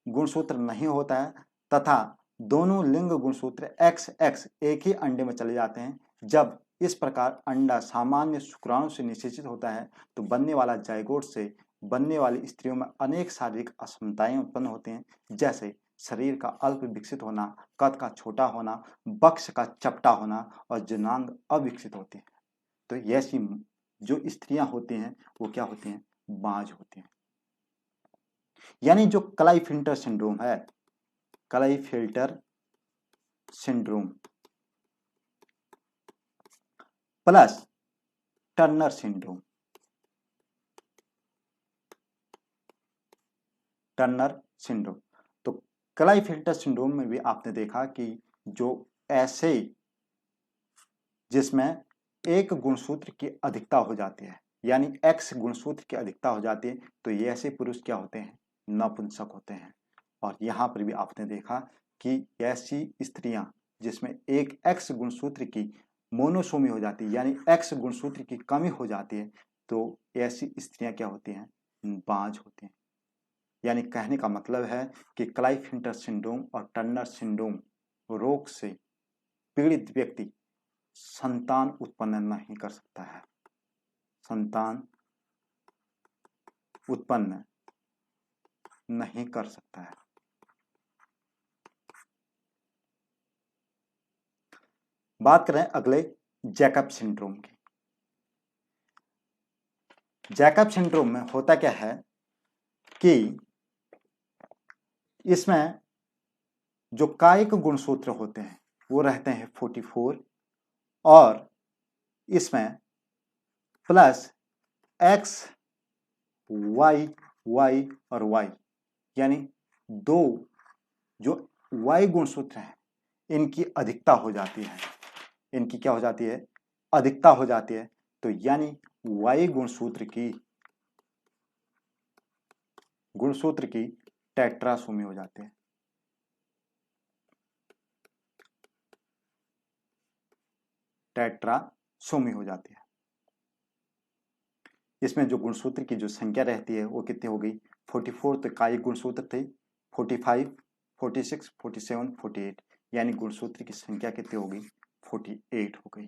गुणसूत्र नहीं होता है तथा दोनों लिंग गुणसूत्र एक्स एक्स एक ही अंडे में चले जाते हैं। जब इस प्रकार अंडा सामान्य शुक्राणु से निषेचित होता है तो बनने वाला जायगोट से बनने वाली स्त्रियों में अनेक शारीरिक असमताएं उत्पन्न होते हैं, जैसे शरीर का अल्प विकसित होना, कद का छोटा होना, वक्ष का चपटा होना और जनांग अविकसित होते हैं। तो ऐसी जो स्त्रियां होती हैं वो क्या होती हैं, बांझ होती हैं। यानी जो क्लाइफिल्टर सिंड्रोम है, Klinefelter syndrome plus Turner syndrome, Turner syndrome, तो क्लाइफिल्टर सिंड्रोम में भी आपने देखा कि जो ऐसे जिसमें एक गुणसूत्र की अधिकता हो जाती है, यानी एक्स गुणसूत्र की अधिकता हो जाती है, तो ये ऐसे पुरुष क्या होते हैं, नपुंसक होते हैं। और यहाँ पर भी आपने देखा कि ऐसी स्त्रियां जिसमें एक एक्स गुणसूत्र की मोनोसोमी हो जाती है, यानी एक्स गुणसूत्र की कमी हो जाती है, तो ऐसी स्त्रियां क्या होती हैं, बांझ होती हैं। यानी कहने का मतलब है कि क्लाइफिल्टर सिंड्रोम और टर्नर सिंड्रोम रोग से पीड़ित व्यक्ति संतान उत्पन्न नहीं कर सकता है, संतान उत्पन्न नहीं कर सकता है। बात करें अगले जैकब सिंड्रोम की। जैकब सिंड्रोम में होता क्या है कि इसमें जो कायिक गुणसूत्र होते हैं वो रहते हैं 44 और इसमें प्लस एक्स वाई वाई और वाई, यानी दो जो वाई गुणसूत्र हैं इनकी अधिकता हो जाती है, इनकी क्या हो जाती है, अधिकता हो जाती है। तो यानी वाई गुणसूत्र की टेट्रासोमी हो जाती है, टेट्रासोमी हो जाती है। इसमें जो गुणसूत्र की जो संख्या रहती है वो कितनी हो गई, 44 तो कायिक गुणसूत्र थे, 45 46 47 48, यानी गुणसूत्र की संख्या कितनी हो गई, 48 हो गई।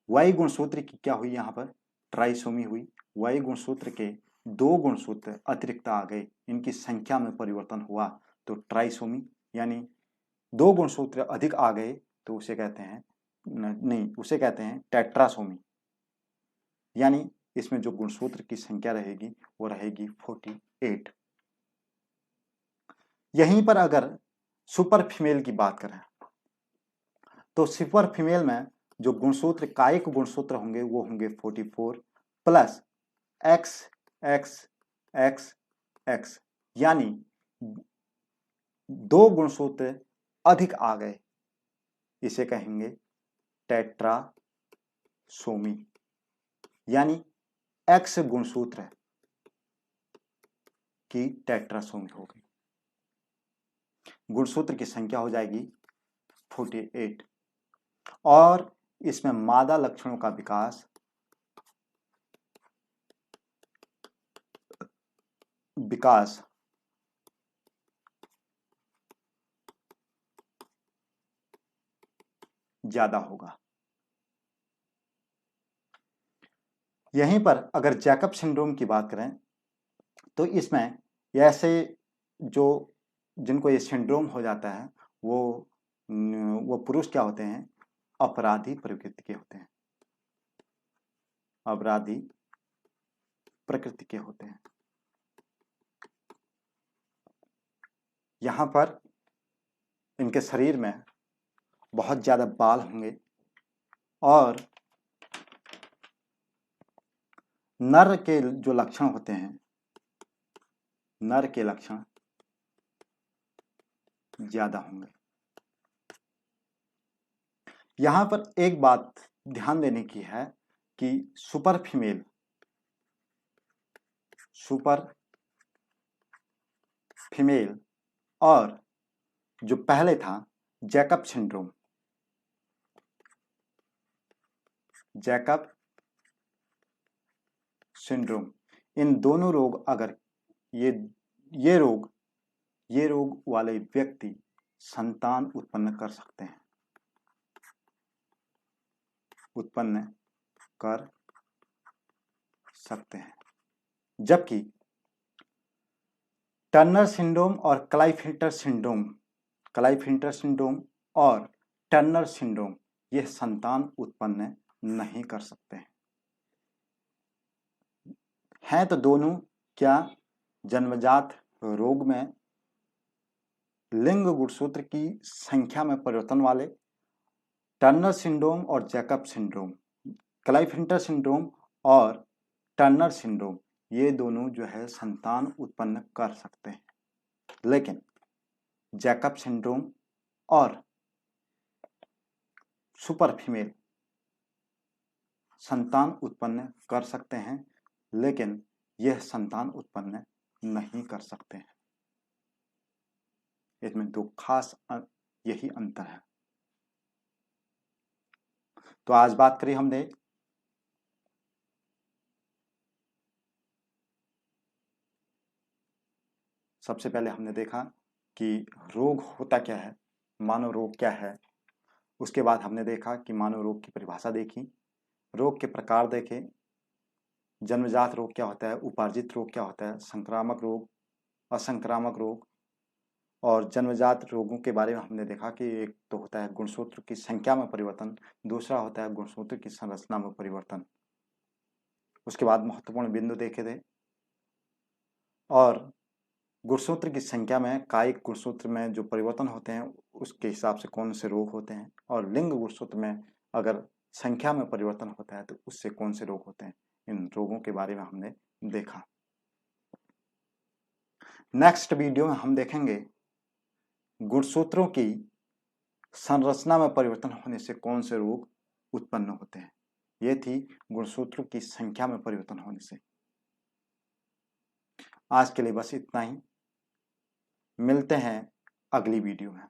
वाई गुणसूत्र की क्या हुई, यहाँ पर ट्राइसोमी हुई। वाई गुणसूत्र के दो गुणसूत्र अतिरिक्त आ गए, इनकी संख्या में परिवर्तन हुआ तो ट्राइसोमी, यानी दो गुणसूत्र अधिक आ गए तो उसे कहते हैं उसे कहते हैं टेट्रासोमी, यानी इसमें जो गुणसूत्र की संख्या रहेगी वो रहेगी 48। यहीं पर अगर सुपर फीमेल की बात करें तो सुपर फीमेल में जो गुणसूत्र कायिक गुणसूत्र होंगे वो होंगे 44 plus x x x X, यानी 2 गुणसूत्र अधिक आ गए, इसे कहेंगे टेट्रासोमी, यानी X गुणसूत्र की टेट्रासोमी हो गई। गुणसूत्र की संख्या हो जाएगी 48 और इसमें मादा लक्षणों का विकास ज्यादा होगा। यहीं पर अगर जैकब सिंड्रोम की बात करें तो इसमें ऐसे जो जिनको ये सिंड्रोम हो जाता है वो पुरुष क्या होते हैं, अपराधी प्रकृति के होते हैं, अपराधी प्रकृति के होते हैं। यहाँ पर इनके शरीर में बहुत ज्यादा बाल होंगे और नर के जो लक्षण होते हैं, नर के लक्षण ज्यादा होंगे। यहां पर एक बात ध्यान देने की है कि सुपर फीमेल और जो पहले था जैकब सिंड्रोम, इन दोनों रोग अगर ये रोग वाले व्यक्ति संतान उत्पन्न कर सकते हैं, जबकि टर्नर सिंड्रोम और क्लाइफिल्टर सिंड्रोम और टर्नर सिंड्रोम ये संतान उत्पन्न नहीं कर सकते हैं तो दोनों क्या जन्मजात रोग में लिंग गुणसूत्र की संख्या में परिवर्तन वाले टर्नर सिंड्रोम और जैकब सिंड्रोम, क्लाइफिल्टर सिंड्रोम और टर्नर सिंड्रोम, ये दोनों जो है संतान उत्पन्न कर सकते हैं, लेकिन जैकब सिंड्रोम और सुपर फीमेल संतान उत्पन्न कर सकते हैं, लेकिन यह संतान उत्पन्न नहीं कर सकते हैं। इसमें दो खास यही अंतर है। तो आज बात करी हमने सबसे पहले हमने देखा कि रोग होता क्या है, मानव रोग क्या है। उसके बाद हमने देखा कि मानव रोग की परिभाषा देखी, रोग के प्रकार देखे, जन्मजात रोग क्या होता है, उपार्जित रोग क्या होता है, संक्रामक रोग, असंक्रामक रोग, और जन्मजात रोगों के बारे में हमने देखा कि एक तो होता है गुणसूत्र की संख्या में परिवर्तन, दूसरा होता है गुणसूत्र की संरचना में परिवर्तन। उसके बाद महत्वपूर्ण बिंदु देखे थे और गुणसूत्र की संख्या में कायिक गुणसूत्र में जो परिवर्तन होते हैं उसके हिसाब से कौन से रोग होते हैं, और लिंग गुणसूत्र में अगर संख्या में परिवर्तन होता है तो उससे कौन से रोग होते हैं। इन रोगों के बारे में हमने देखा। नेक्स्ट वीडियो में हम देखेंगे गुणसूत्रों की संरचना में परिवर्तन होने से कौन से रोग उत्पन्न होते हैं। ये थी गुणसूत्रों की संख्या में परिवर्तन होने से। आज के लिए बस इतना ही, मिलते हैं अगली वीडियो में।